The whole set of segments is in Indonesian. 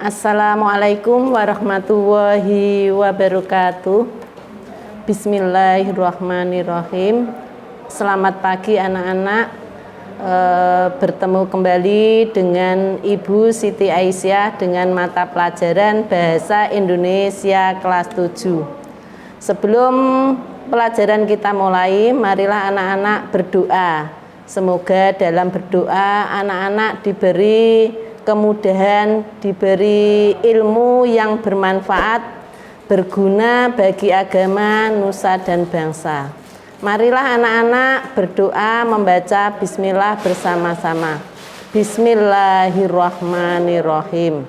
Assalamualaikum warahmatullahi wabarakatuh. Bismillahirrahmanirrahim. Selamat pagi anak-anak. Bertemu kembali dengan Ibu Siti Aisyah dengan mata pelajaran Bahasa Indonesia kelas 7. Sebelum pelajaran kita mulai, marilah anak-anak berdoa. Semoga dalam berdoa anak-anak diberi kemudahan, diberi ilmu yang bermanfaat, berguna bagi agama, nusa dan bangsa. Marilah anak-anak berdoa membaca bismillah bersama-sama. Bismillahirrahmanirrahim.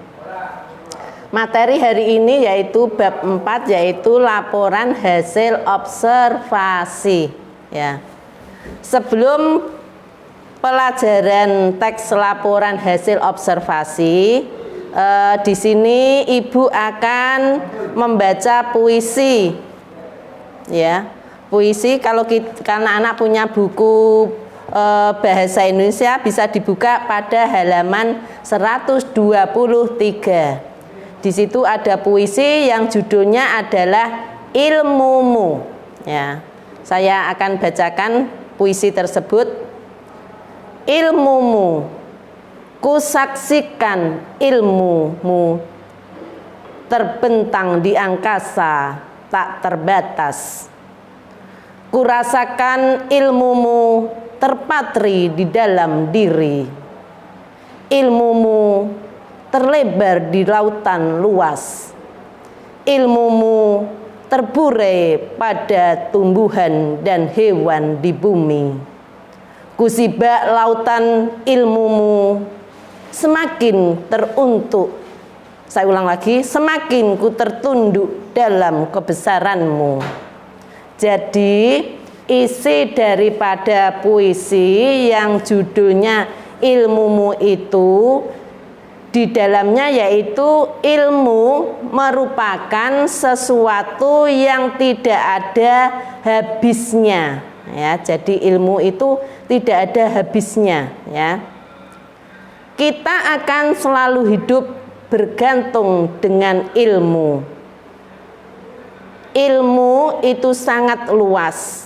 Materi hari ini yaitu bab 4, yaitu laporan hasil observasi, ya. Sebelum pelajaran teks laporan hasil observasi, di sini Ibu akan membaca puisi, ya. Puisi, kalau anak-anak punya buku bahasa Indonesia bisa dibuka pada halaman 123. Di situ ada puisi yang judulnya adalah Ilmumu, ya. Saya akan bacakan puisi tersebut. Ilmumu, kusaksikan ilmumu terbentang di angkasa tak terbatas. Kurasakan ilmumu terpatri di dalam diri. Ilmumu terlebar di lautan luas. Ilmumu terburai pada tumbuhan dan hewan di bumi. Kusibak lautan ilmumu semakin teruntuk. Saya ulang lagi, semakin ku tertunduk dalam kebesaranmu. Jadi isi daripada puisi yang judulnya Ilmumu itu, di dalamnya yaitu ilmu merupakan sesuatu yang tidak ada habisnya, ya. Jadi ilmu itu tidak ada habisnya, ya. Kita akan selalu hidup bergantung dengan ilmu. Ilmu itu sangat luas.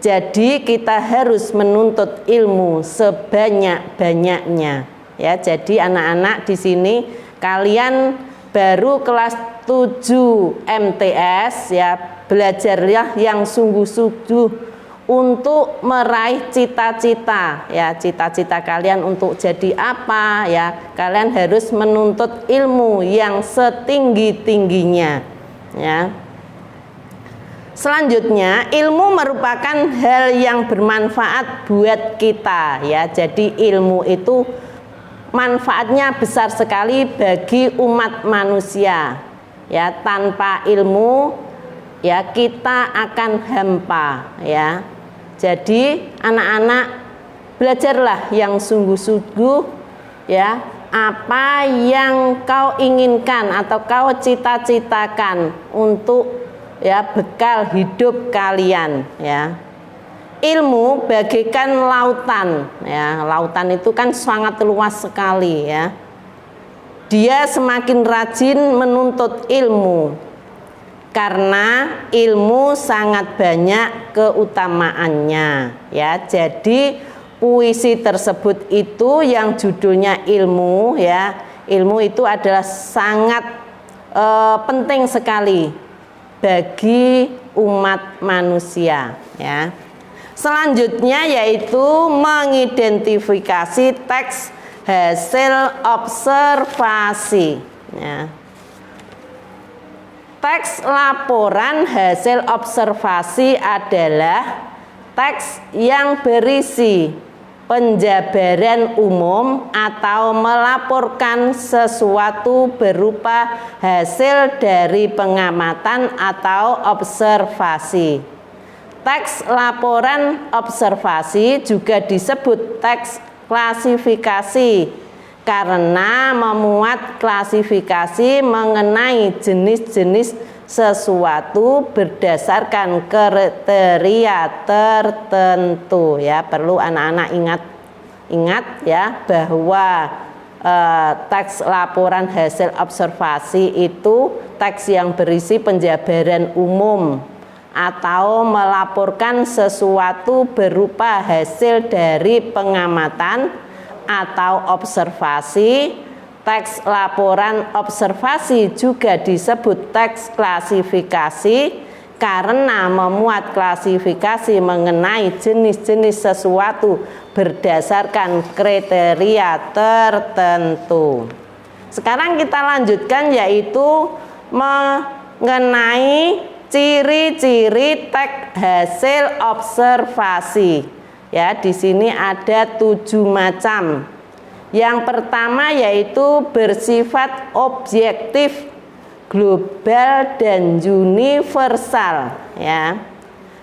Jadi kita harus menuntut ilmu sebanyak-banyaknya, ya. Jadi anak-anak di sini kalian baru kelas 7 MTS, ya. Belajarlah yang sungguh-sungguh untuk meraih cita-cita, ya. Cita-cita kalian untuk jadi apa, ya. Kalian harus menuntut ilmu yang setinggi-tingginya, ya. Selanjutnya, ilmu merupakan hal yang bermanfaat buat kita, ya. Jadi ilmu itu manfaatnya besar sekali bagi umat manusia, ya. Tanpa ilmu, ya, kita akan hampa, ya. Jadi anak-anak belajarlah yang sungguh-sungguh, ya. Apa yang kau inginkan atau kau cita-citakan untuk, ya, bekal hidup kalian, ya. Ilmu bagaikan lautan, ya. Lautan itu kan sangat luas sekali, ya. Dia semakin rajin menuntut ilmu karena ilmu sangat banyak keutamaannya, ya. Jadi puisi tersebut itu yang judulnya ilmu, ya. Ilmu itu adalah sangat penting sekali bagi umat manusia, ya. Selanjutnya yaitu mengidentifikasi teks hasil observasi, ya. Teks laporan hasil observasi adalah teks yang berisi penjabaran umum atau melaporkan sesuatu berupa hasil dari pengamatan atau observasi. Teks laporan observasi juga disebut teks klasifikasi karena memuat klasifikasi mengenai jenis-jenis sesuatu berdasarkan kriteria tertentu, ya. Perlu anak-anak ingat ya bahwa teks laporan hasil observasi itu teks yang berisi penjabaran umum atau melaporkan sesuatu berupa hasil dari pengamatan atau observasi. Teks laporan observasi juga disebut teks klasifikasi karena memuat klasifikasi mengenai jenis-jenis sesuatu berdasarkan kriteria tertentu. Sekarang kita lanjutkan, yaitu mengenai ciri-ciri teks hasil observasi. Ya, di sini ada 7 macam. Yang pertama yaitu bersifat objektif, global dan universal. Ya,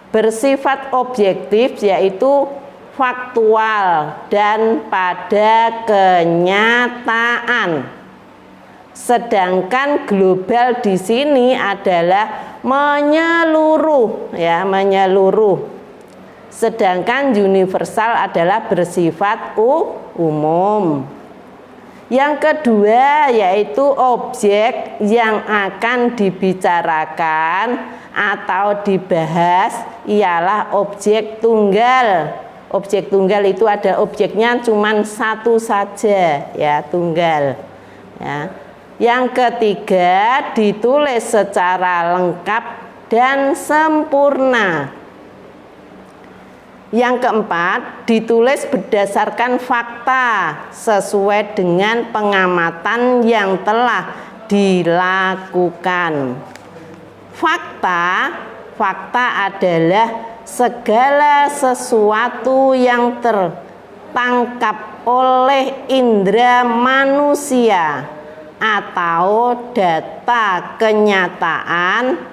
bersifat objektif yaitu faktual dan pada kenyataan. Sedangkan global di sini adalah menyeluruh, ya, menyeluruh. Sedangkan universal adalah bersifat umum. Yang kedua yaitu objek yang akan dibicarakan atau dibahas ialah objek tunggal. Objek tunggal itu ada objeknya cuma satu saja, ya, tunggal. Ya. Yang ketiga ditulis secara lengkap dan sempurna. Yang keempat ditulis berdasarkan fakta sesuai dengan pengamatan yang telah dilakukan. Fakta adalah segala sesuatu yang tertangkap oleh indera manusia atau data kenyataan.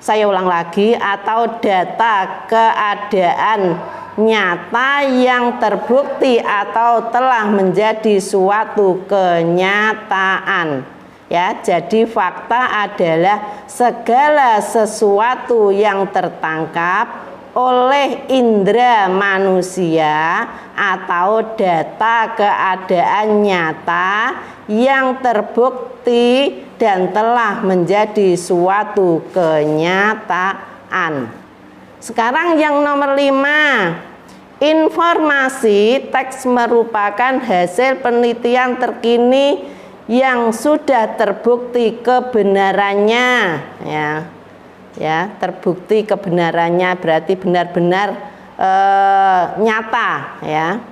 Saya ulang lagi, atau data keadaan nyata yang terbukti atau telah menjadi suatu kenyataan. Ya, jadi fakta adalah segala sesuatu yang tertangkap oleh indera manusia atau data keadaan nyata yang terbukti dan telah menjadi suatu kenyataan. Sekarang yang nomor 5, informasi teks merupakan hasil penelitian terkini yang sudah terbukti kebenarannya, ya, terbukti kebenarannya berarti benar-benar nyata, ya.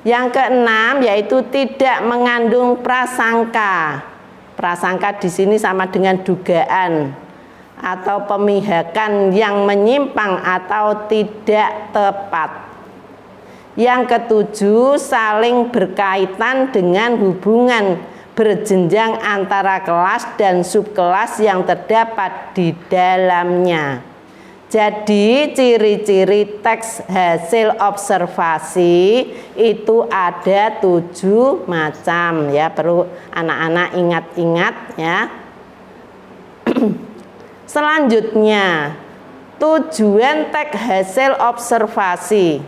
Yang keenam yaitu tidak mengandung prasangka. Prasangka di sini sama dengan dugaan atau pemihakan yang menyimpang atau tidak tepat. Yang ketujuh, saling berkaitan dengan hubungan berjenjang antara kelas dan subkelas yang terdapat di dalamnya. Jadi ciri-ciri teks hasil observasi itu ada 7 macam, ya, perlu anak-anak ingat-ingat, ya. Selanjutnya, tujuan teks hasil observasi.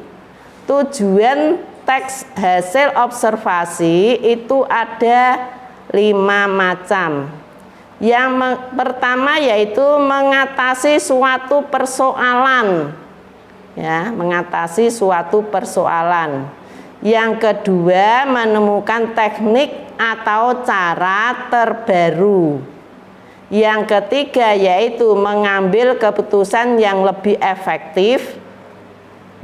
Tujuan teks hasil observasi itu ada 5 macam. Yang pertama yaitu mengatasi suatu persoalan, ya, mengatasi suatu persoalan. Yang kedua, menemukan teknik atau cara terbaru. Yang ketiga yaitu mengambil keputusan yang lebih efektif.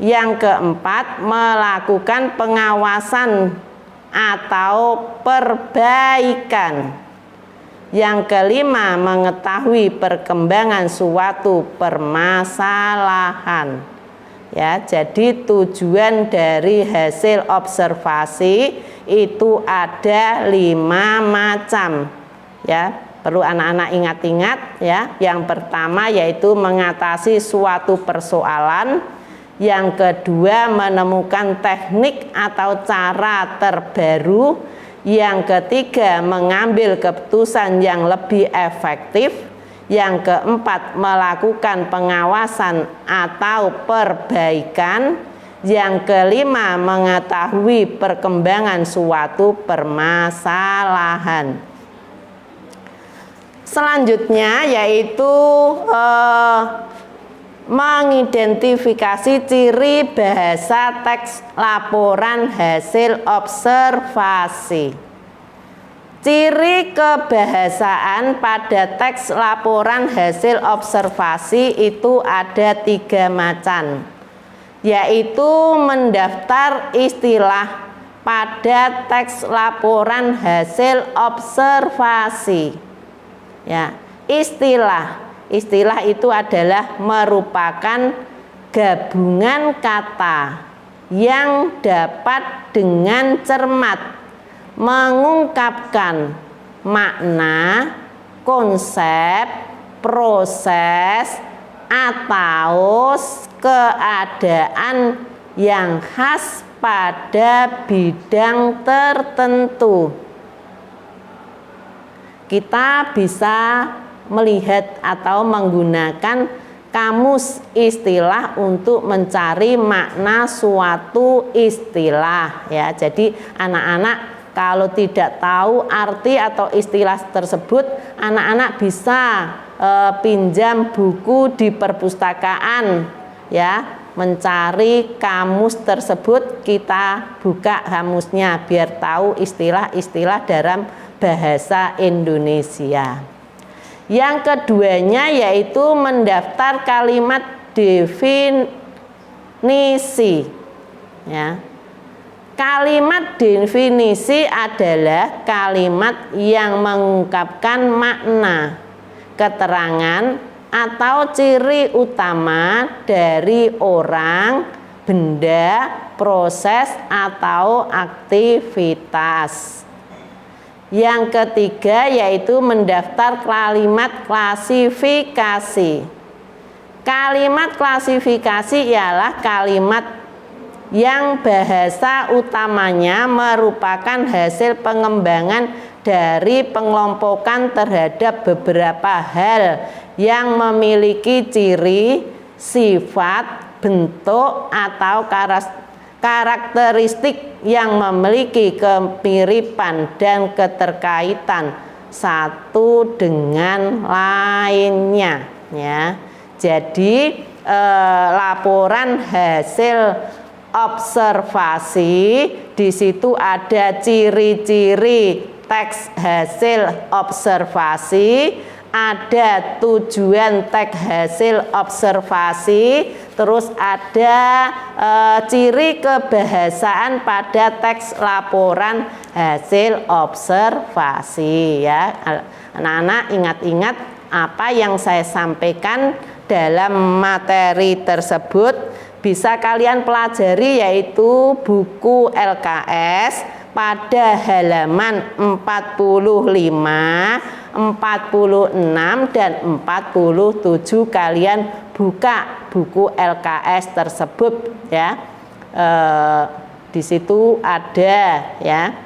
Yang keempat, melakukan pengawasan atau perbaikan. Yang kelima, mengetahui perkembangan suatu permasalahan. Ya, jadi tujuan dari hasil observasi itu ada 5 macam. Ya, perlu anak-anak ingat-ingat, ya. Yang pertama yaitu mengatasi suatu persoalan. Yang kedua, menemukan teknik atau cara terbaru. Yang ketiga, mengambil keputusan yang lebih efektif. Yang keempat, melakukan pengawasan atau perbaikan. Yang kelima, mengetahui perkembangan suatu permasalahan. Selanjutnya yaitu mengidentifikasi ciri bahasa teks laporan hasil observasi. Ciri kebahasaan pada teks laporan hasil observasi itu ada 3 macam, yaitu mendaftar istilah pada teks laporan hasil observasi. Ya, istilah itu adalah merupakan gabungan kata yang dapat dengan cermat mengungkapkan makna, konsep, proses, atau keadaan yang khas pada bidang tertentu. Kita bisa melihat atau menggunakan kamus istilah untuk mencari makna suatu istilah, ya. Jadi anak-anak kalau tidak tahu arti atau istilah tersebut, anak-anak bisa pinjam buku di perpustakaan, ya, mencari kamus tersebut. Kita buka kamusnya biar tahu istilah-istilah dalam bahasa Indonesia. Yang keduanya yaitu mendaftar kalimat definisi, ya. Kalimat definisi adalah kalimat yang mengungkapkan makna, keterangan, atau ciri utama dari orang, benda, proses, atau aktivitas. Yang ketiga yaitu mendaftar kalimat klasifikasi. Kalimat klasifikasi ialah kalimat yang bahasa utamanya merupakan hasil pengembangan dari pengelompokan terhadap beberapa hal yang memiliki ciri, sifat, bentuk, atau karakteristik yang memiliki kemiripan dan keterkaitan satu dengan lainnya, ya. Jadi laporan hasil observasi, di situ ada ciri-ciri teks hasil observasi, ada tujuan teks hasil observasi, terus ada ciri kebahasaan pada teks laporan hasil observasi, ya. Anak-anak ingat-ingat apa yang saya sampaikan dalam materi tersebut. Bisa kalian pelajari, yaitu buku LKS pada halaman 45, 46, dan 47. Kalian buka buku LKS tersebut, ya. Di situ ada, ya.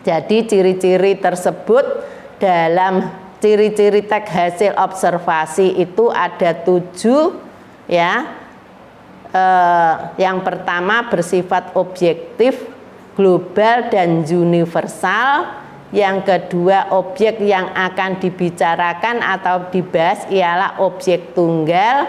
Jadi ciri-ciri tersebut dalam ciri-ciri teks hasil observasi itu ada 7, ya. Yang pertama bersifat objektif, global, dan universal. Yang kedua, objek yang akan dibicarakan atau dibahas ialah objek tunggal.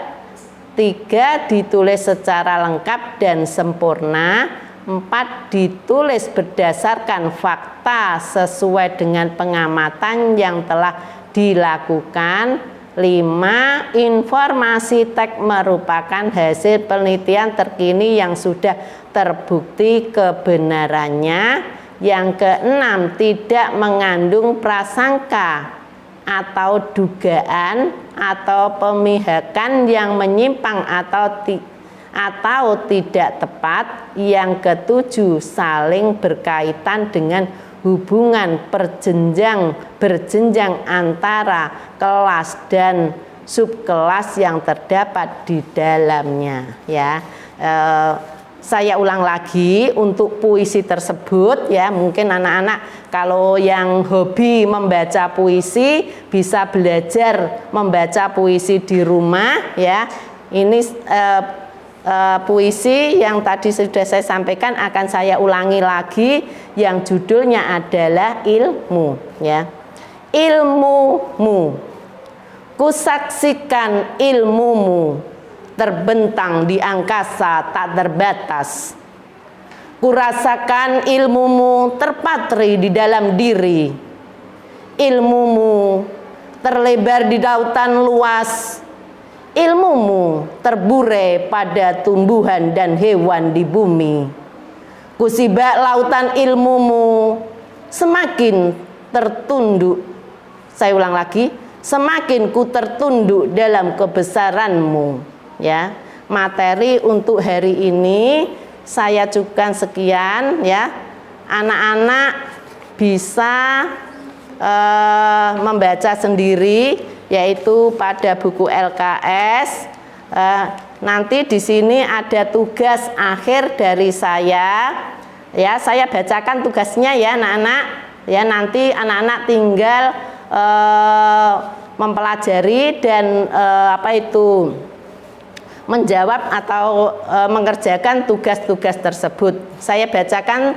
3, ditulis secara lengkap dan sempurna. 4, ditulis berdasarkan fakta sesuai dengan pengamatan yang telah dilakukan. 5, informasi teks merupakan hasil penelitian terkini yang sudah terbukti kebenarannya. Yang ke-6, tidak mengandung prasangka atau dugaan atau pemihakan yang menyimpang atau tidak tepat. Yang ke-7, saling berkaitan dengan hubungan berjenjang antara kelas dan subkelas yang terdapat di dalamnya, ya. Saya ulang lagi untuk puisi tersebut, ya. Mungkin anak-anak kalau yang hobi membaca puisi bisa belajar membaca puisi di rumah, ya. Ini puisi yang tadi sudah saya sampaikan akan saya ulangi lagi, yang judulnya adalah ilmu, ya. Ilmumu, kusaksikan ilmumu terbentang di angkasa tak terbatas. Kurasakan ilmumu terpatri di dalam diri. Ilmumu terlebar di lautan luas. Ilmumu terburai pada tumbuhan dan hewan di bumi. Kusibak lautan ilmumu semakin tertunduk. Saya ulang lagi, semakin ku tertunduk dalam kebesaranmu. Ya, materi untuk hari ini saya cukupkan sekian, ya. Anak-anak bisa membaca sendiri, yaitu pada buku LKS. Nanti di sini ada tugas akhir dari saya, ya. Saya bacakan tugasnya, ya anak-anak. Ya, nanti anak-anak tinggal mempelajari dan menjawab atau mengerjakan tugas-tugas tersebut. Saya bacakan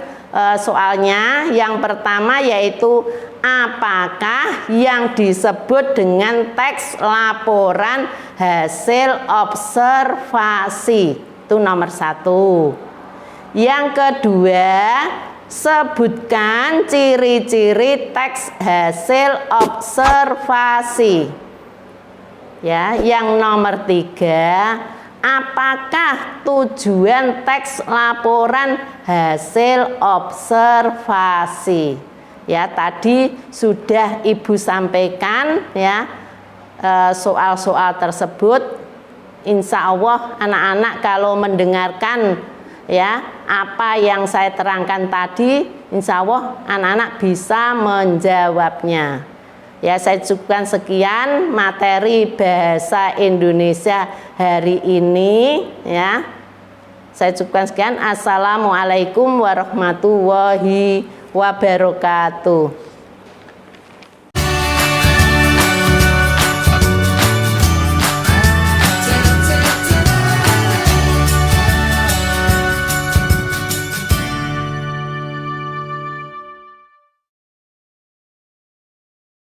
soalnya. Yang pertama yaitu, apakah yang disebut dengan teks laporan hasil observasi? Itu nomor 1. Yang kedua, sebutkan ciri-ciri teks hasil observasi. Ya, yang nomor 3, apakah tujuan teks laporan hasil observasi? Ya, tadi sudah Ibu sampaikan, ya, soal-soal tersebut. Insya Allah anak-anak kalau mendengarkan, ya, apa yang saya terangkan tadi, insya Allah anak-anak bisa menjawabnya. Ya, saya cukupkan sekian materi bahasa Indonesia hari ini, ya. Saya cukupkan sekian. Assalamualaikum warahmatullahi wabarakatuh.